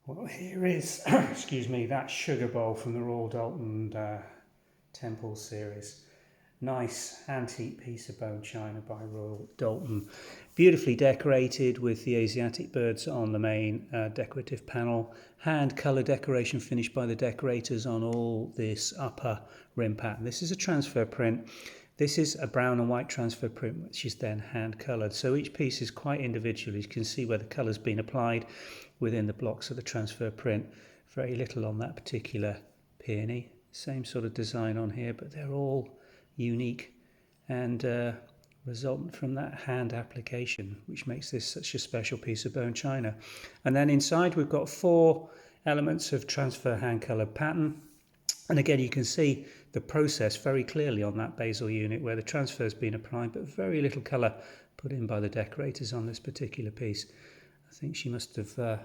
Well, here is, excuse me, that sugar bowl from the Royal Doulton Temple series. Nice antique piece of bone china by Royal Doulton. Beautifully decorated with the Asiatic birds on the main decorative panel. Hand colour decoration finished by the decorators on all this upper rim pattern. This is a transfer print. This is a brown and white transfer print, which is then hand coloured. So each piece is quite individual. You can see where the colour's been applied within the blocks of the transfer print. Very little on that particular peony. Same sort of design on here, but they're all unique and resultant from that hand application, which makes this such a special piece of bone china. And then inside we've got 4 elements of transfer hand coloured pattern. And again, you can see the process very clearly on that basil unit where the transfer has been applied, but very little colour put in by the decorators on this particular piece. I think she must have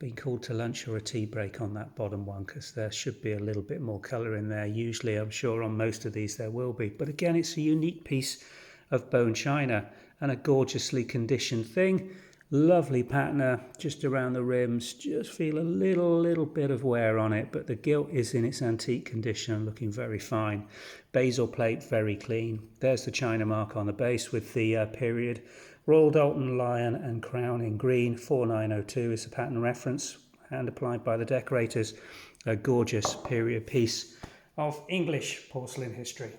been called to lunch or a tea break on that bottom one, because there should be a little bit more colour in there. Usually, I'm sure on most of these there will be. But again, it's a unique piece of bone china and a gorgeously conditioned thing. Lovely patina just around the rims. Just feel a little bit of wear on it, but the gilt is in its antique condition and looking very fine. Basil plate very clean. There's the china mark on the base with the period. Royal Doulton lion and crown in green. 4902 is the pattern reference, hand applied by the decorators. A gorgeous period piece of English porcelain history.